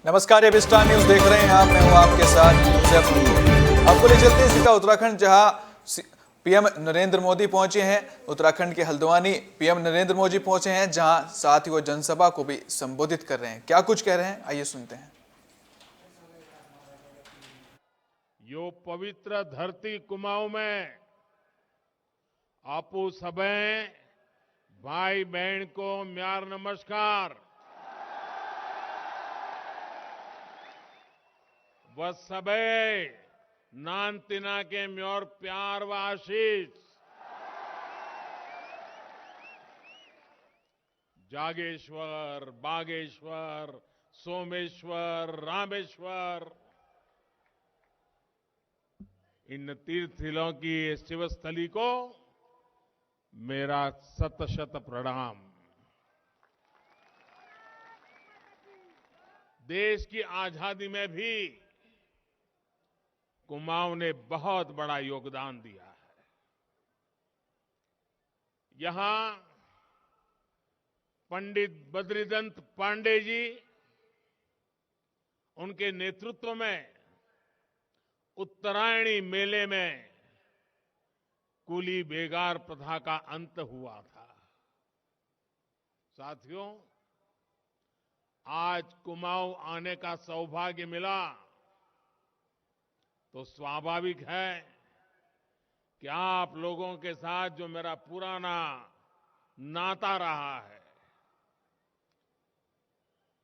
नमस्कार, ये star news देख रहे हैं आप। मैं हूं आपके साथ यूसुफ। आपको ले चलते हैं सीधा उत्तराखंड, जहां पीएम नरेंद्र मोदी पहुंचे हैं। उत्तराखंड के हल्द्वानी पीएम नरेंद्र मोदी पहुंचे हैं, जहां साथ ही वो जनसभा को भी संबोधित कर रहे हैं। क्या कुछ कह रहे हैं, आइए सुनते हैं। यो पवित्र धरती कुमाऊं में आपू सबे भाई बहन को म्यार नमस्कार। वह सबे नानतिना के म्योर प्यार व आशीष। जागेश्वर, बागेश्वर, सोमेश्वर, रामेश्वर, इन तीर्थस्थलों की शिवस्थली को मेरा शत शत प्रणाम। देश की आजादी में भी कुमाऊं ने बहुत बड़ा योगदान दिया है। यहां पंडित बद्रीदंत पांडे जी, उनके नेतृत्व में उत्तरायणी मेले में कुली बेगार प्रथा का अंत हुआ था। साथियों, आज कुमाऊं आने का सौभाग्य मिला तो स्वाभाविक है कि आप लोगों के साथ जो मेरा पुराना नाता रहा है,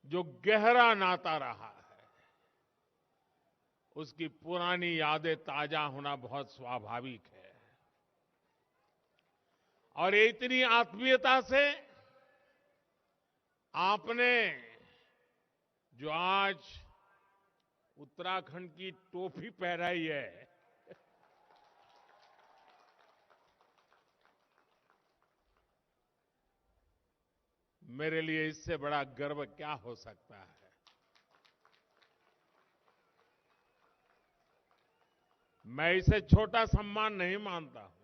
जो गहरा नाता रहा है, उसकी पुरानी यादें ताजा होना बहुत स्वाभाविक है। और ये इतनी आत्मीयता से आपने जो आज उत्तराखंड की टोपी पहनाई है, मेरे लिए इससे बड़ा गर्व क्या हो सकता है। मैं इसे छोटा सम्मान नहीं मानता हूं।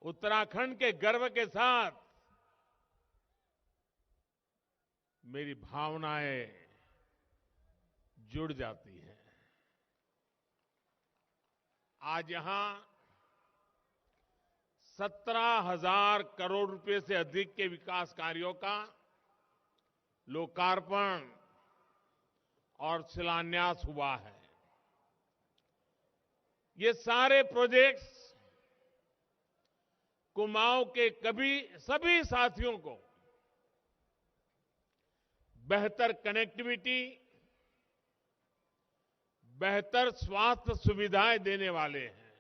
उत्तराखंड के गर्व के साथ मेरी भावनाएं जुड़ जाती हैं। आज यहां 17,000 करोड़ रुपए से अधिक के विकास कार्यों का लोकार्पण और शिलान्यास हुआ है। ये सारे प्रोजेक्ट्स कुमाऊं के सभी साथियों को बेहतर कनेक्टिविटी, बेहतर स्वास्थ्य सुविधाएं देने वाले हैं।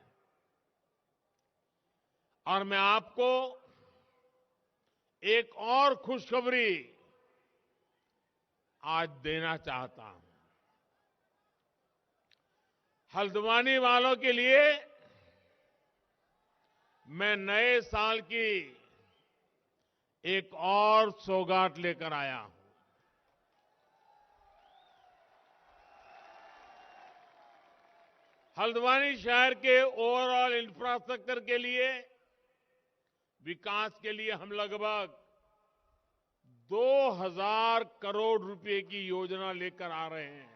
और मैं आपको एक और खुशखबरी आज देना चाहता हूं। हल्द्वानी वालों के लिए मैं नए साल की एक और सौगात लेकर आया हूं। हल्द्वानी शहर के ओवरऑल इंफ्रास्ट्रक्चर के लिए, विकास के लिए हम लगभग 2,000 करोड़ रुपए की योजना लेकर आ रहे हैं।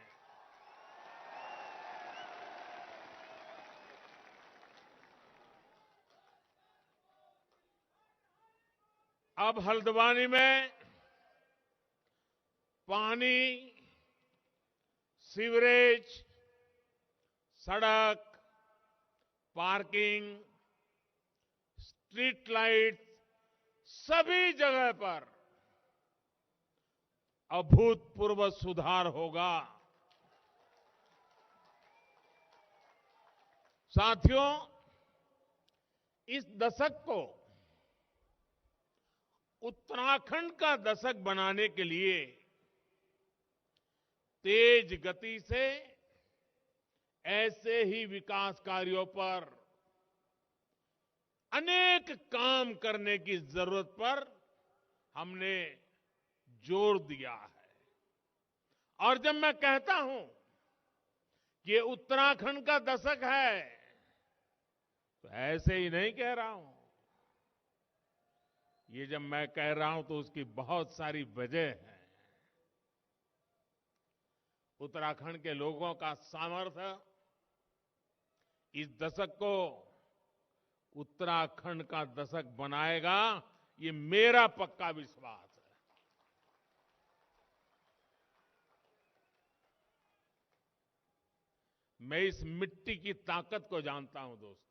अब हल्द्वानी में पानी, सीवरेज, सड़क, पार्किंग, स्ट्रीट लाइट, सभी जगह पर अभूतपूर्व सुधार होगा। साथियों, इस दशक को उत्तराखंड का दशक बनाने के लिए तेज गति से ऐसे ही विकास कार्यों पर अनेक काम करने की जरूरत पर हमने जोर दिया है। और जब मैं कहता हूं कि ये उत्तराखंड का दशक है, तो ऐसे ही नहीं कह रहा हूं। ये जब मैं कह रहा हूं तो उसकी बहुत सारी वजह है। उत्तराखंड के लोगों का सामर्थ्य इस दशक को उत्तराखंड का दशक बनाएगा, ये मेरा पक्का विश्वास है। मैं इस मिट्टी की ताकत को जानता हूं दोस्तों।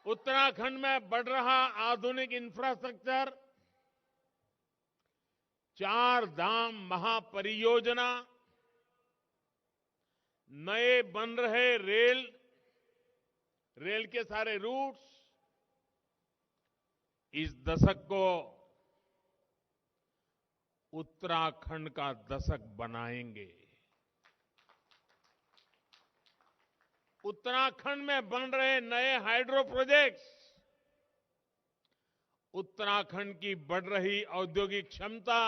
उत्तराखंड में बढ़ रहा आधुनिक इंफ्रास्ट्रक्चर, 4 धाम महापरियोजना, नए बन रहे रेल के सारे रूट्स इस दशक को उत्तराखंड का दशक बनाएंगे। उत्तराखंड में बन रहे नए हाइड्रो प्रोजेक्ट्स उत्तराखंड की बढ़ रही औद्योगिक क्षमता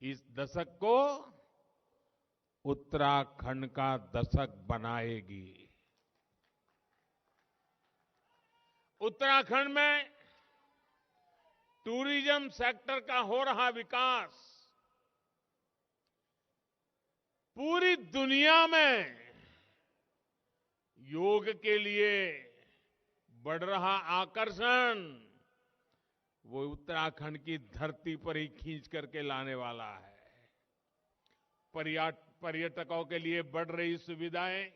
इस दशक को उत्तराखंड का दशक बनाएगी। उत्तराखंड में टूरिज्म सेक्टर का हो रहा विकास पूरी दुनिया में योग के लिए बढ़ रहा आकर्षण वो उत्तराखंड की धरती पर ही खींच करके लाने वाला है। पर्यटकों के लिए बढ़ रही सुविधाएं,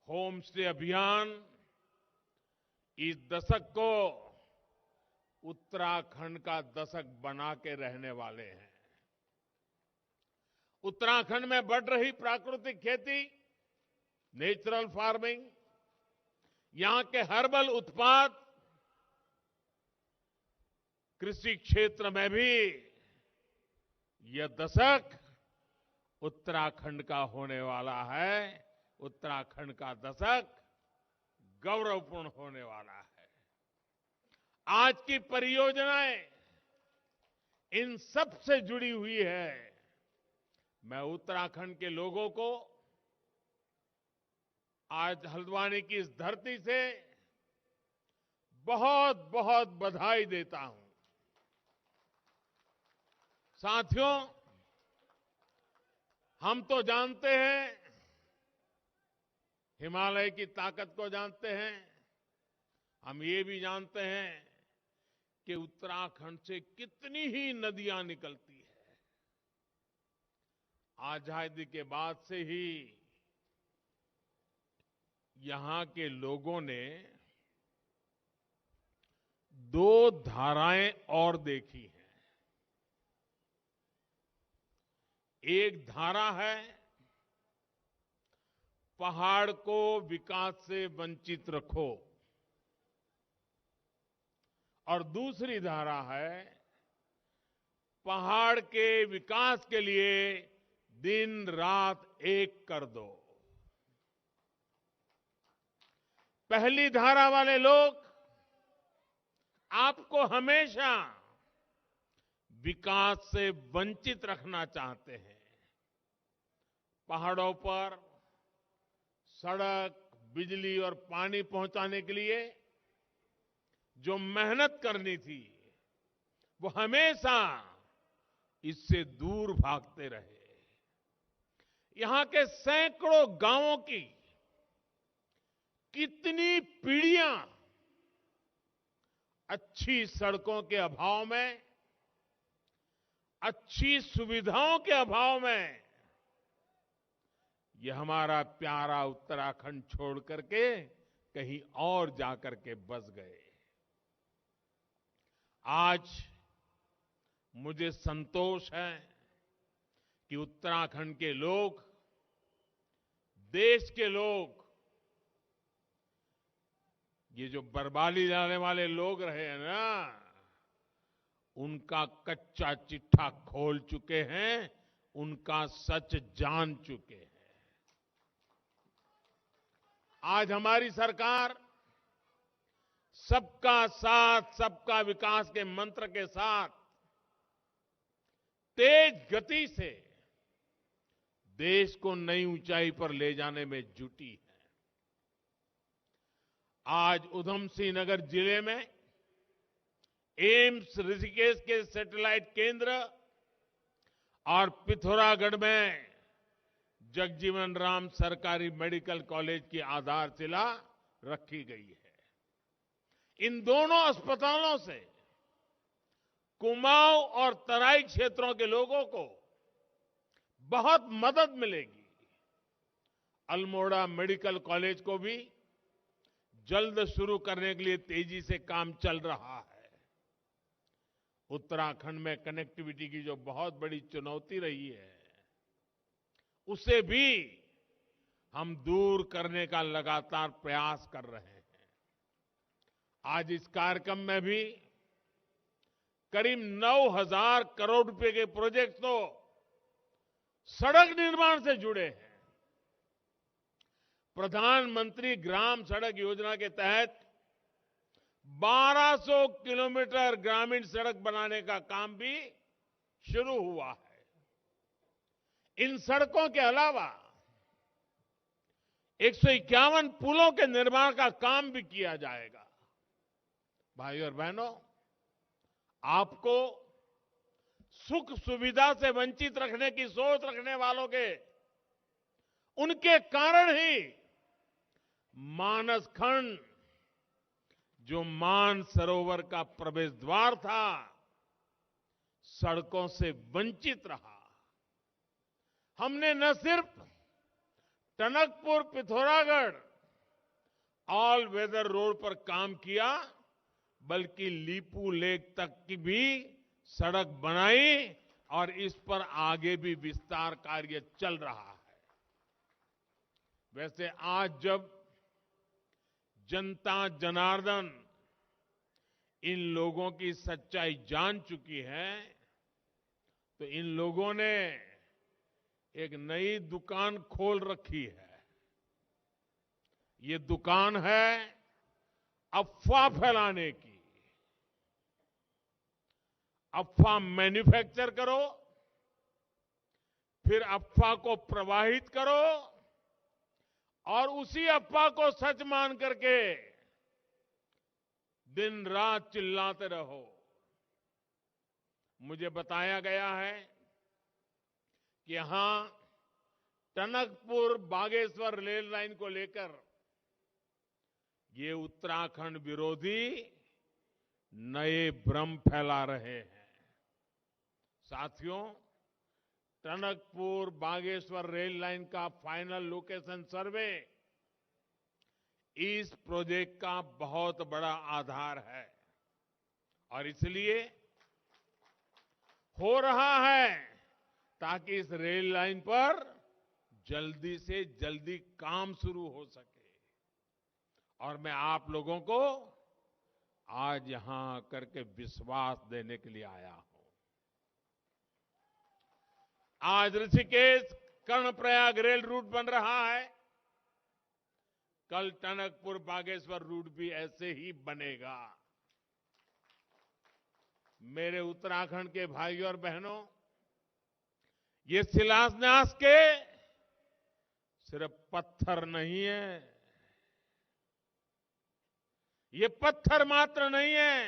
होम स्टे अभियान इस दशक को उत्तराखंड का दशक बना के रहने वाले हैं। उत्तराखंड में बढ़ रही प्राकृतिक खेती, नेचुरल फार्मिंग, यहां के हर्बल उत्पाद, कृषि क्षेत्र में भी यह दशक उत्तराखंड का होने वाला है। उत्तराखंड का दशक गौरवपूर्ण होने वाला है। आज की परियोजनाएं इन सब से जुड़ी हुई है। मैं उत्तराखंड के लोगों को आज हल्द्वानी की इस धरती से बहुत बहुत बधाई देता हूं। साथियों, हम तो जानते हैं, हिमालय की ताकत को जानते हैं, हम ये भी जानते हैं कि उत्तराखंड से कितनी ही नदियां निकलती है। आजादी के बाद से ही यहां के लोगों ने 2 धाराएं और देखी हैं। एक धारा है पहाड़ को विकास से वंचित रखो, और दूसरी धारा है पहाड़ के विकास के लिए दिन रात एक कर दो। पहली धारा वाले लोग आपको हमेशा विकास से वंचित रखना चाहते हैं। पहाड़ों पर सड़क, बिजली और पानी पहुंचाने के लिए जो मेहनत करनी थी, वो हमेशा इससे दूर भागते रहे। यहां के सैकड़ों गांवों की कितनी पीढ़ियां अच्छी सड़कों के अभाव में, अच्छी सुविधाओं के अभाव में ये हमारा प्यारा उत्तराखंड छोड़ करके कहीं और जाकर के बस गए। आज मुझे संतोष है कि उत्तराखंड के लोग, देश के लोग, ये जो बर्बादी लाने वाले लोग रहे हैं ना, उनका कच्चा चिट्ठा खोल चुके हैं, उनका सच जान चुके हैं। आज हमारी सरकार सबका साथ, सबका विकास के मंत्र के साथ तेज गति से देश को नई ऊंचाई पर ले जाने में जुटी है। आज उधम सिंह नगर जिले में एम्स ऋषिकेश के सैटेलाइट केंद्र और पिथौरागढ़ में जगजीवन राम सरकारी मेडिकल कॉलेज की आधारशिला रखी गई है। इन दोनों अस्पतालों से कुमाऊं और तराई क्षेत्रों के लोगों को बहुत मदद मिलेगी। अल्मोड़ा मेडिकल कॉलेज को भी जल्द शुरू करने के लिए तेजी से काम चल रहा है। उत्तराखंड में कनेक्टिविटी की जो बहुत बड़ी चुनौती रही है, उसे भी हम दूर करने का लगातार प्रयास कर रहे हैं। आज इस कार्यक्रम में भी करीब 9,000 करोड़ रुपए के प्रोजेक्ट तो सड़क निर्माण से जुड़े हैं। प्रधानमंत्री ग्राम सड़क योजना के तहत 1200 किलोमीटर ग्रामीण सड़क बनाने का काम भी शुरू हुआ है। इन सड़कों के अलावा 151 पुलों के निर्माण का काम भी किया जाएगा। भाइयों और बहनों, आपको सुख सुविधा से वंचित रखने की सोच रखने वालों के उनके कारण ही मानस खंड, जो मान सरोवर का प्रवेश द्वार था, सड़कों से वंचित रहा। हमने न सिर्फ Tanakpur Pithoragarh all weather road पर काम किया, बल्कि लीपू लेक तक की भी सड़क बनाई और इस पर आगे भी विस्तार कार्य चल रहा है। वैसे आज जब जनता जनार्दन इन लोगों की सच्चाई जान चुकी है, तो इन लोगों ने एक नई दुकान खोल रखी है। ये दुकान है अफवाह फैलाने की। अफवाह मैन्युफैक्चर करो, फिर अफवाह को प्रवाहित करो और उसी अफवाह को सच मान करके दिन रात चिल्लाते रहो। मुझे बताया गया है कि यहां टनकपुर बागेश्वर रेल लाइन को लेकर ये उत्तराखंड विरोधी नए भ्रम फैला रहे हैं। साथियों, टनकपुर बागेश्वर रेल लाइन का फाइनल लोकेशन सर्वे इस प्रोजेक्ट का बहुत बड़ा आधार है और इसलिए हो रहा है ताकि इस रेल लाइन पर जल्दी से जल्दी काम शुरू हो सके। और मैं आप लोगों को आज यहां करके विश्वास देने के लिए आया हूं। आज ऋषिकेश कर्णप्रयाग रेल रूट बन रहा है, कल टनकपुर बागेश्वर रूट भी ऐसे ही बनेगा। मेरे उत्तराखंड के भाइयों और बहनों, ये शिलान्यास के सिर्फ पत्थर नहीं है, ये पत्थर मात्र नहीं है,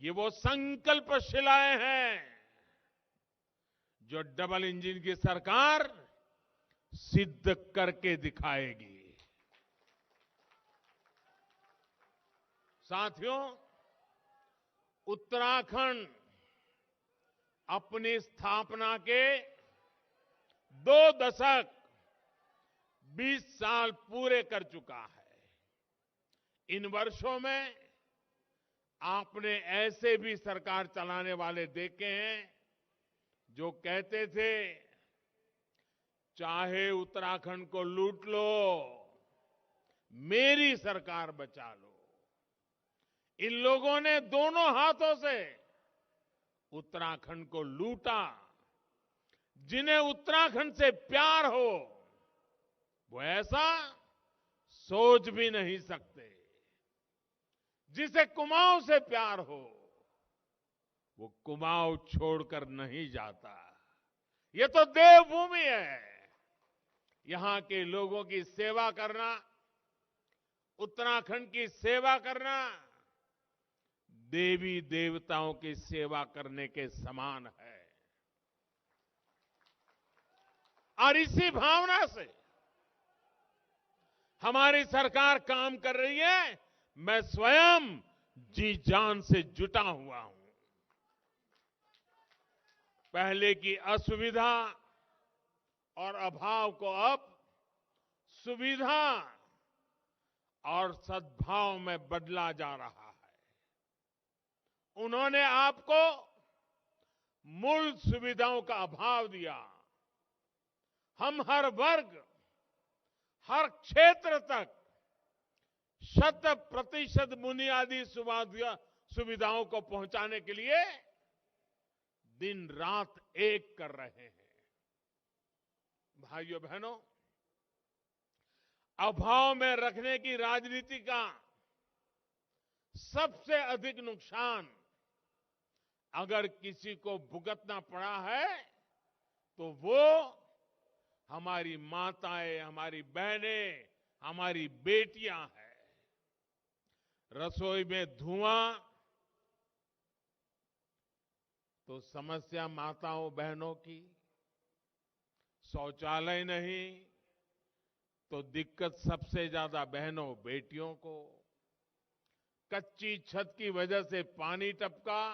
ये वो संकल्प शिलाएं हैं जो डबल इंजन की सरकार सिद्ध करके दिखाएगी। साथियों, उत्तराखंड अपनी स्थापना के 2 दशक 20 साल पूरे कर चुका है। इन वर्षों में आपने ऐसे भी सरकार चलाने वाले देखे हैं जो कहते थे, चाहे उत्तराखंड को लूट लो, मेरी सरकार बचा लो। इन लोगों ने दोनों हाथों से उत्तराखंड को लूटा। जिन्हें उत्तराखंड से प्यार हो, वो ऐसा सोच भी नहीं सकते। जिसे कुमाऊं से प्यार हो, वो कुमाऊं छोड़कर नहीं जाता। ये तो देवभूमि है। यहां के लोगों की सेवा करना उत्तराखंड की सेवा करना देवी देवताओं की सेवा करने के समान है। और इसी भावना से हमारी सरकार काम कर रही है। मैं स्वयं जी जान से जुटा हुआ हूं। पहले की असुविधा और अभाव को अब सुविधा और सद्भाव में बदला जा रहा है। उन्होंने आपको मूल सुविधाओं का अभाव दिया। हम हर वर्ग, हर क्षेत्र तक 100% बुनियादी सुविधाओं को पहुंचाने के लिए दिन रात एक कर रहे हैं। भाइयों बहनों, अभाव में रखने की राजनीति का सबसे अधिक नुकसान अगर किसी को भुगतना पड़ा है तो वो हमारी माताएं, हमारी बहनें, हमारी बेटियां हैं। रसोई में धुआं तो समस्या माताओं बहनों की, शौचालय नहीं तो दिक्कत सबसे ज्यादा बहनों बेटियों को, कच्ची छत की वजह से पानी टपका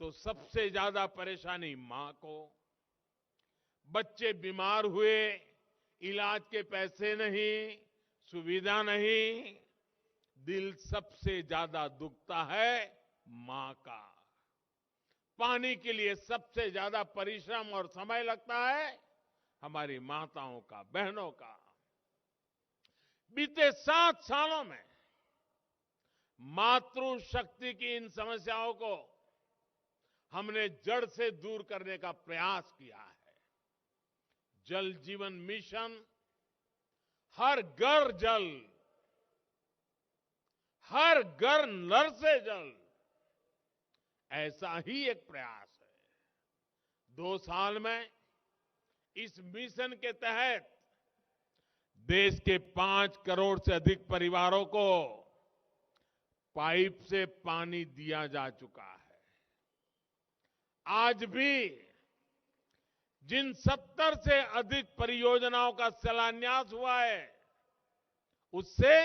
तो सबसे ज्यादा परेशानी मां को, बच्चे बीमार हुए, इलाज के पैसे नहीं, सुविधा नहीं, दिल सबसे ज्यादा दुखता है मां का। पानी के लिए सबसे ज्यादा परिश्रम और समय लगता है हमारी माताओं का, बहनों का। बीते 7 सालों में मातृशक्ति की इन समस्याओं को हमने जड़ से दूर करने का प्रयास किया है। जल जीवन मिशन, हर घर जल, हर घर नल से जल, ऐसा ही एक प्रयास है। 2 साल में इस मिशन के तहत देश के 5 करोड़ से अधिक परिवारों को पाइप से पानी दिया जा चुका है। आज भी जिन 70 से अधिक परियोजनाओं का शिलान्यास हुआ है, उससे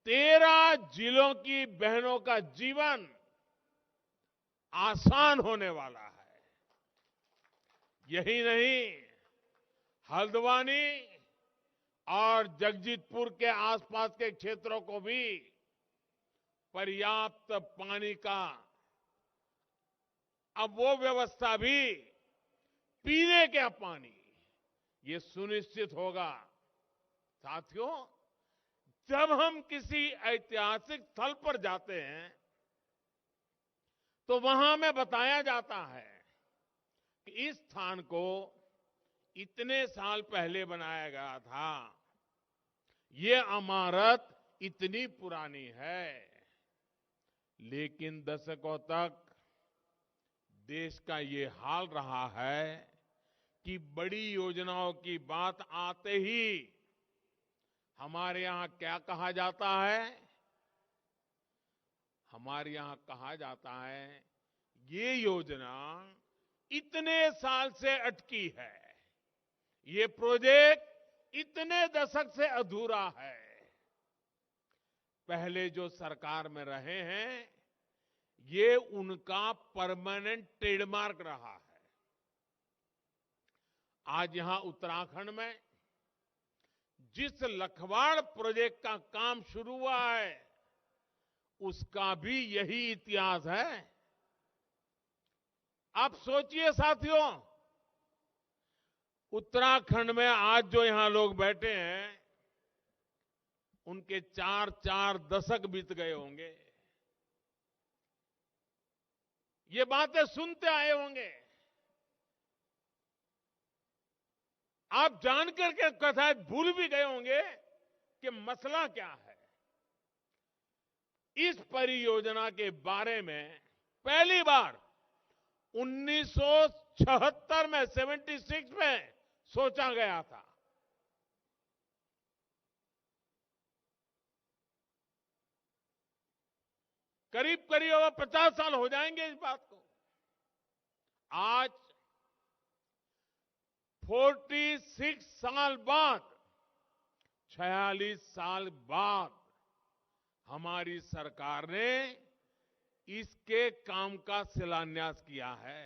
13 जिलों की बहनों का जीवन आसान होने वाला है। यही नहीं, हल्द्वानी और जगजीतपुर के आसपास के क्षेत्रों को भी पर्याप्त पानी का अब वो व्यवस्था भी, पीने का पानी, ये सुनिश्चित होगा। साथियों, जब हम किसी ऐतिहासिक स्थल पर जाते हैं तो वहां में बताया जाता है कि इस स्थान को इतने साल पहले बनाया गया था, ये इमारत इतनी पुरानी है। लेकिन दशकों तक देश का ये हाल रहा है कि बड़ी योजनाओं की बात आते ही हमारे यहां क्या कहा जाता है? हमारे यहां कहा जाता है, ये योजना इतने साल से अटकी है, ये प्रोजेक्ट इतने दशक से अधूरा है। पहले जो सरकार में रहे हैं, ये उनका परमानेंट ट्रेडमार्क रहा है। आज यहां उत्तराखंड में जिस लखवाड़ प्रोजेक्ट का काम शुरू हुआ है, उसका भी यही इतिहास है। आप सोचिए साथियों, उत्तराखंड में आज जो यहां लोग बैठे हैं, उनके 4 दशक बीत गए होंगे। ये बातें सुनते आए होंगे। आप जानकर के कथा भूल भी गए होंगे कि मसला क्या है। इस परियोजना के बारे में पहली बार 1976 में 76 में सोचा गया था। करीब करीब अब 50 साल हो जाएंगे इस बात को। आज 46 साल बाद, 46 साल बाद हमारी सरकार ने इसके काम का शिलान्यास किया है।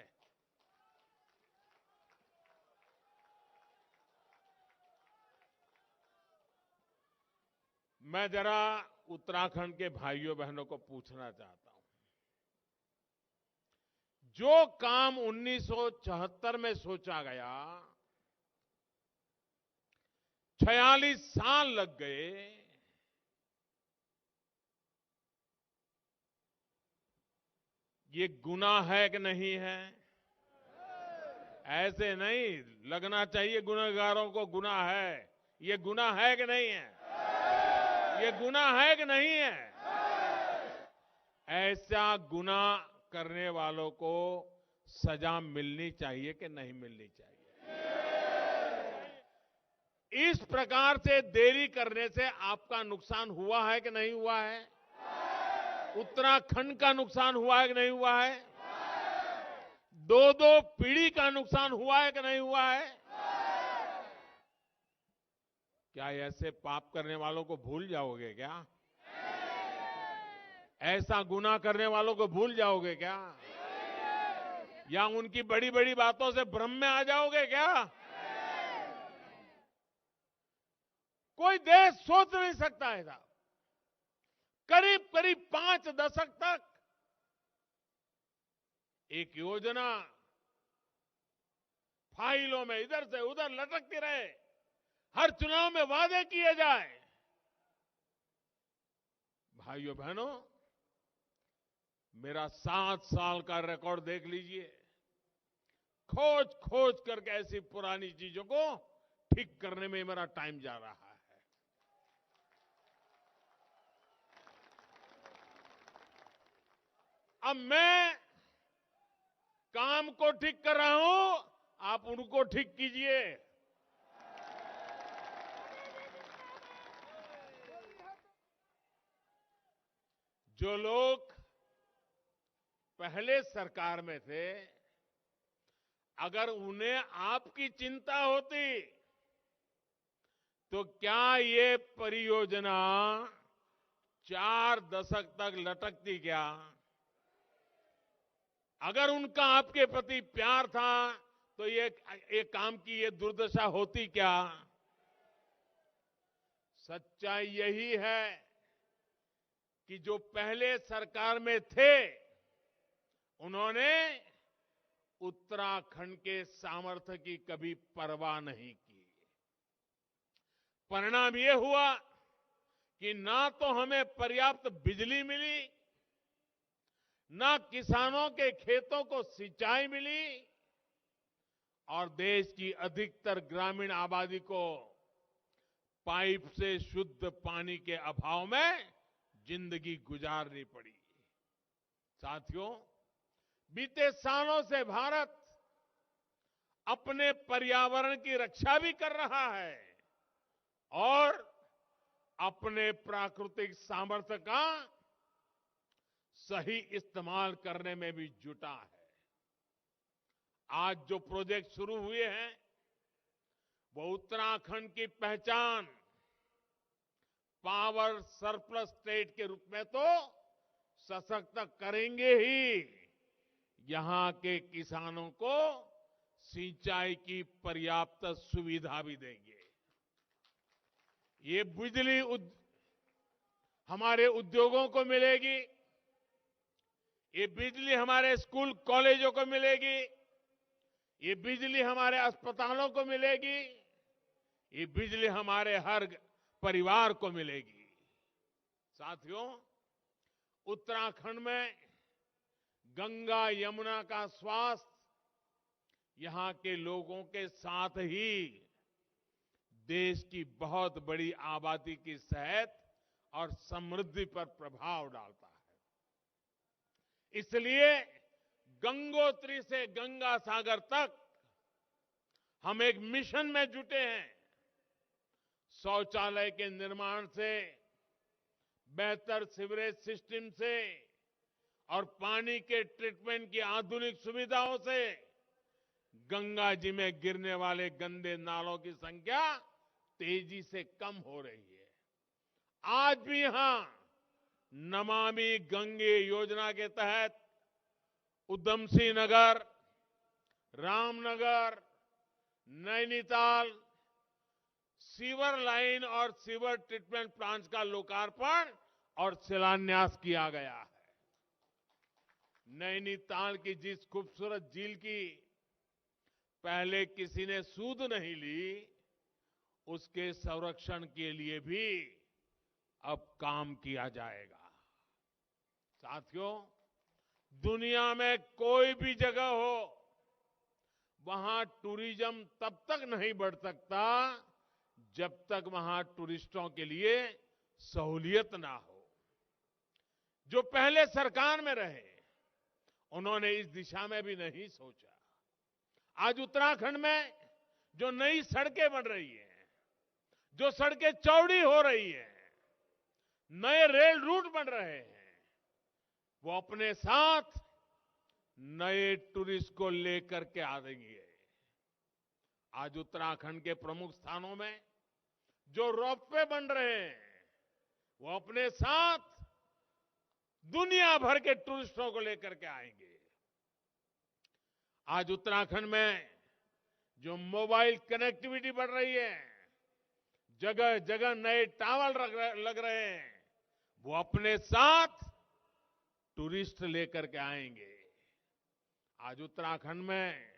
मैं जरा उत्तराखंड के भाइयों बहनों को पूछना चाहता हूं, जो काम 1974 में सोचा गया, 46 साल लग गए, ये गुनाह है कि नहीं है? ऐसे नहीं लगना चाहिए गुनहगारों को गुनाह है। ये गुनाह है कि नहीं है? ये गुनाह है कि नहीं है? ऐसा गुनाह करने वालों को सजा मिलनी चाहिए कि नहीं मिलनी चाहिए? इस प्रकार से देरी करने से आपका नुकसान हुआ है कि नहीं हुआ है? उत्तराखंड का नुकसान हुआ है कि नहीं हुआ है? दो दो पीढ़ी का नुकसान हुआ है कि नहीं हुआ है? क्या ऐसे पाप करने वालों को भूल जाओगे क्या? ऐसा गुनाह करने वालों को भूल जाओगे क्या? या उनकी बड़ी बड़ी बातों से भ्रम में आ जाओगे क्या? कोई देश सोच नहीं सकता ऐसा। करीब करीब 5 दशक तक एक योजना फाइलों में इधर से उधर लटकती रहे, हर चुनाव में वादे किए जाए। भाइयों बहनों, मेरा 7 साल का रिकॉर्ड देख लीजिए। खोज खोज करके ऐसी पुरानी चीजों को ठीक करने में मेरा टाइम जा रहा है। अब मैं काम को ठीक कर रहा हूं, आप उनको ठीक कीजिए। जो लोग पहले सरकार में थे, अगर उन्हें आपकी चिंता होती तो क्या ये परियोजना 4 दशक तक लटकती क्या? अगर उनका आपके प्रति प्यार था तो ये काम की ये दुर्दशा होती क्या? सच्चाई यही है कि जो पहले सरकार में थे, उन्होंने उत्तराखंड के सामर्थ्य की कभी परवाह नहीं की। परिणाम ये हुआ कि ना तो हमें पर्याप्त बिजली मिली, ना किसानों के खेतों को सिंचाई मिली, और देश की अधिकतर ग्रामीण आबादी को पाइप से शुद्ध पानी के अभाव में जिंदगी गुजारनी पड़ी। साथियों, बीते सालों से भारत अपने पर्यावरण की रक्षा भी कर रहा है और अपने प्राकृतिक सामर्थ्य का सही इस्तेमाल करने में भी जुटा है। आज जो प्रोजेक्ट शुरू हुए हैं, वो उत्तराखंड की पहचान पावर सरप्लस स्टेट के रूप में तो सशक्त करेंगे ही, यहां के किसानों को सिंचाई की पर्याप्त सुविधा भी देंगे। ये बिजली हमारे उद्योगों को मिलेगी, ये बिजली हमारे स्कूल कॉलेजों को मिलेगी, ये बिजली हमारे अस्पतालों को मिलेगी, ये बिजली हमारे हर परिवार को मिलेगी। साथियों, उत्तराखंड में गंगा यमुना का स्वास्थ्य यहां के लोगों के साथ ही देश की बहुत बड़ी आबादी की सेहत और समृद्धि पर प्रभाव डालता है। इसलिए गंगोत्री से गंगा सागर तक हम एक मिशन में जुटे हैं। शौचालय के निर्माण से, बेहतर सीवरेज सिस्टम से, और पानी के ट्रीटमेंट की आधुनिक सुविधाओं से गंगा जी में गिरने वाले गंदे नालों की संख्या तेजी से कम हो रही है। आज भी यहां नमामि गंगे योजना के तहत उधम सिंह नगर, रामनगर, नैनीताल सीवर लाइन और सीवर ट्रीटमेंट प्लांट का लोकार्पण और शिलान्यास किया गया है। नैनीताल की जिस खूबसूरत झील की पहले किसी ने सूद नहीं ली, उसके संरक्षण के लिए भी अब काम किया जाएगा। साथियों, दुनिया में कोई भी जगह हो, वहां टूरिज्म तब तक नहीं बढ़ सकता जब तक वहां टूरिस्टों के लिए सहूलियत ना हो। जो पहले सरकार में रहे, उन्होंने इस दिशा में भी नहीं सोचा। आज उत्तराखंड में जो नई सड़कें बन रही हैं, जो सड़कें चौड़ी हो रही हैं, नए रेल रूट बन रहे हैं, वो अपने साथ नए टूरिस्ट को लेकर के आ रही है। आज उत्तराखंड के प्रमुख स्थानों में जो रोपवे बन रहे हैं, वो अपने साथ दुनिया भर के टूरिस्टों को लेकर के आएंगे। आज उत्तराखंड में जो मोबाइल कनेक्टिविटी बढ़ रही है, जगह जगह नए टावर लग रहे हैं, वो अपने साथ टूरिस्ट लेकर के आएंगे। आज उत्तराखंड में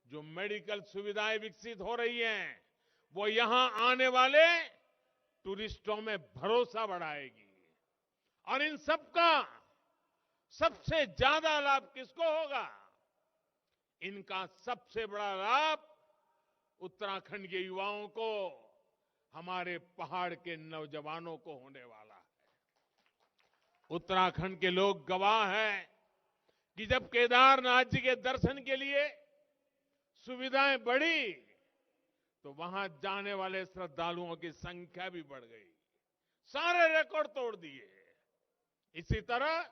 जो मेडिकल सुविधाएं विकसित हो रही हैं, वो यहां आने वाले टूरिस्टों में भरोसा बढ़ाएगी। और इन सबका सबसे ज्यादा लाभ किसको होगा? इनका सबसे बड़ा लाभ उत्तराखंड के युवाओं को, हमारे पहाड़ के नौजवानों को होने वाला है। उत्तराखंड के लोग गवाह हैं कि जब केदारनाथ जी के दर्शन के लिए सुविधाएं बढ़ी, तो वहां जाने वाले श्रद्धालुओं की संख्या भी बढ़ गई, सारे रिकॉर्ड तोड़ दिए। इसी तरह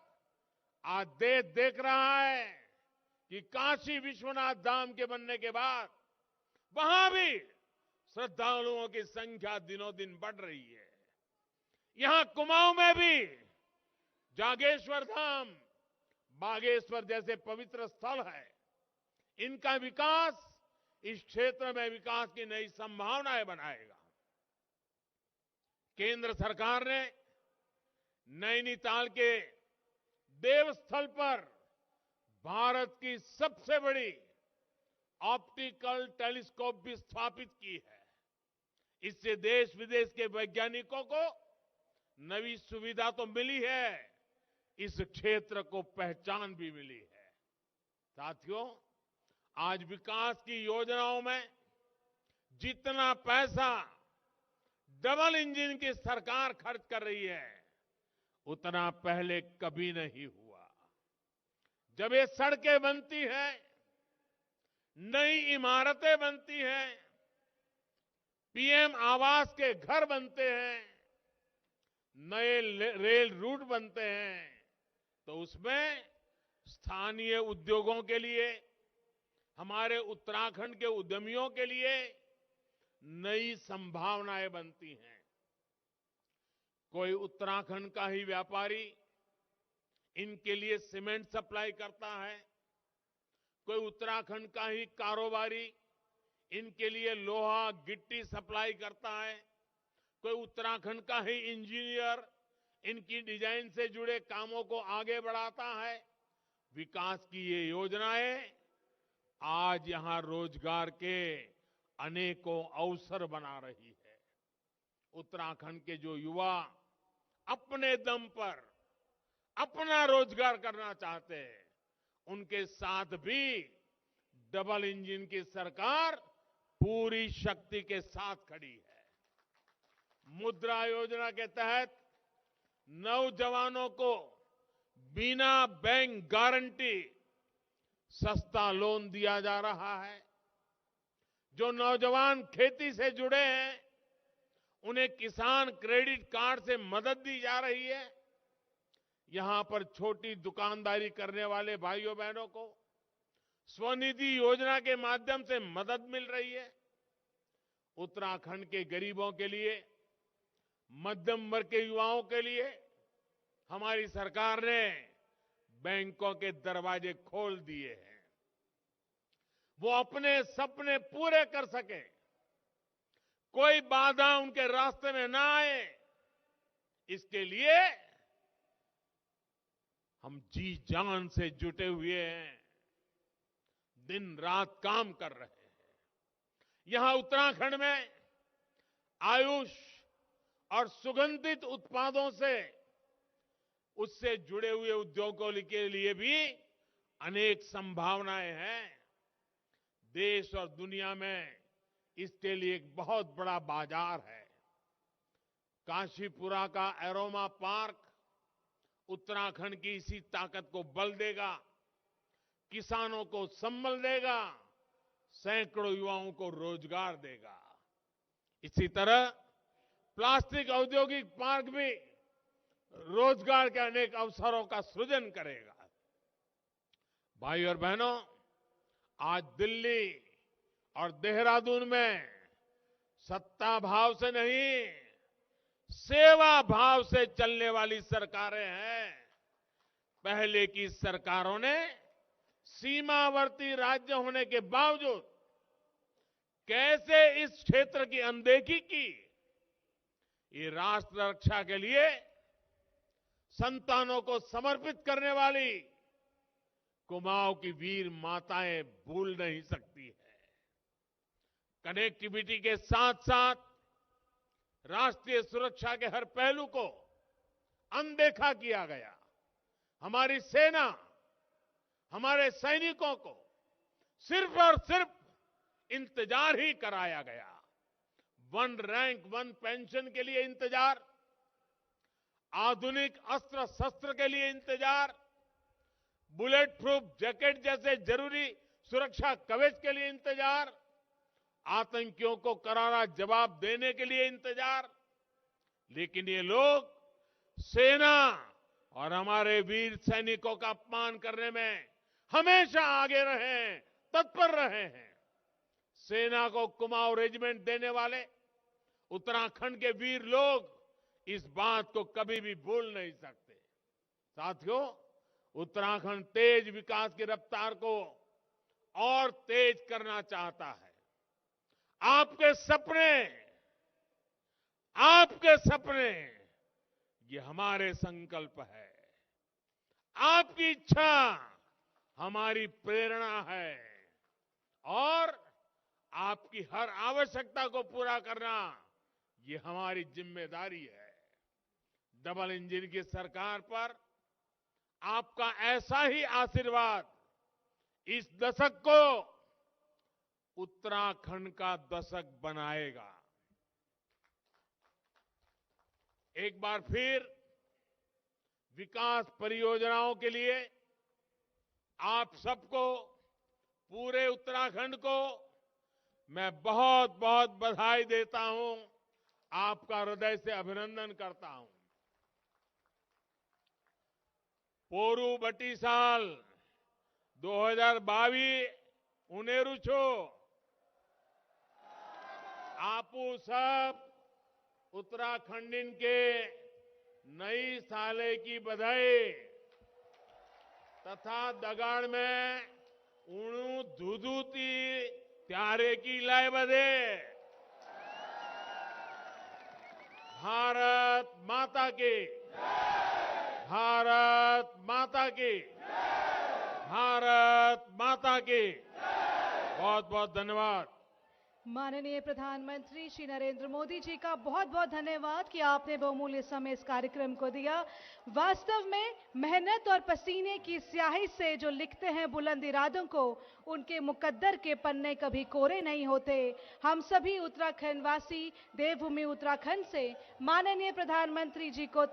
आज देश देख रहा है कि काशी विश्वनाथ धाम के बनने के बाद वहां भी श्रद्धालुओं की संख्या दिनों दिन बढ़ रही है। यहां कुमाऊं में भी जागेश्वर धाम, बागेश्वर जैसे पवित्र स्थल है, इनका विकास इस क्षेत्र में विकास की नई संभावनाएं बनाएगा। केंद्र सरकार ने नैनीताल के देवस्थल पर भारत की सबसे बड़ी ऑप्टिकल टेलीस्कोप भी स्थापित की है। इससे देश विदेश के वैज्ञानिकों को नई सुविधा तो मिली है, इस क्षेत्र को पहचान भी मिली है। साथियों, आज विकास की योजनाओं में जितना पैसा डबल इंजन की सरकार खर्च कर रही है, उतना पहले कभी नहीं हुआ। जब ये सड़कें बनती हैं, नई इमारतें बनती हैं, पीएम आवास के घर बनते हैं, नए रेल रूट बनते हैं, तो उसमें स्थानीय उद्योगों के लिए, हमारे उत्तराखंड के उद्यमियों के लिए नई संभावनाएं बनती हैं। कोई उत्तराखंड का ही व्यापारी इनके लिए सीमेंट सप्लाई करता है, कोई उत्तराखंड का ही कारोबारी इनके लिए लोहा गिट्टी सप्लाई करता है, कोई उत्तराखंड का ही इंजीनियर इनकी डिजाइन से जुड़े कामों को आगे बढ़ाता है। विकास की ये योजनाएं आज यहां रोजगार के अनेकों अवसर बना रही है। उत्तराखंड के जो युवा अपने दम पर अपना रोजगार करना चाहते हैं, उनके साथ भी डबल इंजन की सरकार पूरी शक्ति के साथ खड़ी है। मुद्रा योजना के तहत नौजवानों को बिना बैंक गारंटी सस्ता लोन दिया जा रहा है। जो नौजवान खेती से जुड़े हैं, उन्हें किसान क्रेडिट कार्ड से मदद दी जा रही है। यहां पर छोटी दुकानदारी करने वाले भाइयों बहनों को स्वनिधि योजना के माध्यम से मदद मिल रही है। उत्तराखंड के गरीबों के लिए, मध्यम वर्ग के युवाओं के लिए हमारी सरकार ने बैंकों के दरवाजे खोल दिए हैं। वो अपने सपने पूरे कर सके, कोई बाधा उनके रास्ते में ना आए, इसके लिए हम जी जान से जुटे हुए हैं, दिन रात काम कर रहे हैं। यहां उत्तराखंड में आयुष और सुगंधित उत्पादों से उससे जुड़े हुए उद्योगों के लिए भी अनेक संभावनाएं हैं। देश और दुनिया में इसके लिए एक बहुत बड़ा बाजार है। काशीपुरा का एरोमा पार्क उत्तराखंड की इसी ताकत को बल देगा, किसानों को संबल देगा, सैकड़ों युवाओं को रोजगार देगा। इसी तरह प्लास्टिक औद्योगिक पार्क भी रोजगार के अनेक अवसरों का सृजन करेगा। भाई और बहनों, आज दिल्ली और देहरादून में सत्ता भाव से नहीं, सेवा भाव से चलने वाली सरकारें हैं। पहले की सरकारों ने सीमावर्ती राज्य होने के बावजूद कैसे इस क्षेत्र की अनदेखी की। ये राष्ट्र रक्षा के लिए संतानों को समर्पित करने वाली कुमाऊं की वीर माताएं भूल नहीं सकती है। कनेक्टिविटी के साथ साथ राष्ट्रीय सुरक्षा के हर पहलू को अनदेखा किया गया। हमारी सेना, हमारे सैनिकों को सिर्फ और सिर्फ इंतजार ही कराया गया। वन रैंक वन पेंशन के लिए इंतजार, आधुनिक अस्त्र शस्त्र के लिए इंतजार, बुलेट प्रूफ जैकेट जैसे जरूरी सुरक्षा कवच के लिए इंतजार, आतंकियों को करारा जवाब देने के लिए इंतजार। लेकिन ये लोग सेना और हमारे वीर सैनिकों का अपमान करने में हमेशा आगे रहे हैं, तत्पर रहे हैं। सेना को कुमाऊं रेजिमेंट देने वाले उत्तराखंड के वीर लोग इस बात को कभी भी भूल नहीं सकते। साथियों, उत्तराखंड तेज विकास की रफ्तार को और तेज करना चाहता है। आपके सपने ये हमारे संकल्प है। आपकी इच्छा हमारी प्रेरणा है और आपकी हर आवश्यकता को पूरा करना ये हमारी जिम्मेदारी है। डबल इंजन की सरकार पर आपका ऐसा ही आशीर्वाद इस दशक को उत्तराखंड का दशक बनाएगा। एक बार फिर विकास परियोजनाओं के लिए आप सबको, पूरे उत्तराखंड को मैं बहुत बहुत बधाई देता हूं, आपका हृदय से अभिनंदन करता हूं। पोरू बटीसाल 2022 उनेरू छो आपू सब उत्तराखंडीन के नई साले की बधाई तथा दगाड़ में उणु धुधुती त्यारे की लाए बधे। भारत माता की, भारत माता की, भारत माता की। बहुत बहुत धन्यवाद। माननीय प्रधानमंत्री श्री नरेंद्र मोदी जी का बहुत बहुत धन्यवाद कि आपने बहुमूल्य समय इस कार्यक्रम को दिया। वास्तव में मेहनत और पसीने की स्याही से जो लिखते हैं बुलंद इरादों को, उनके मुकद्दर के पन्ने कभी कोरे नहीं होते। हम सभी उत्तराखंड वासी देवभूमि उत्तराखंड से माननीय प्रधानमंत्री जी को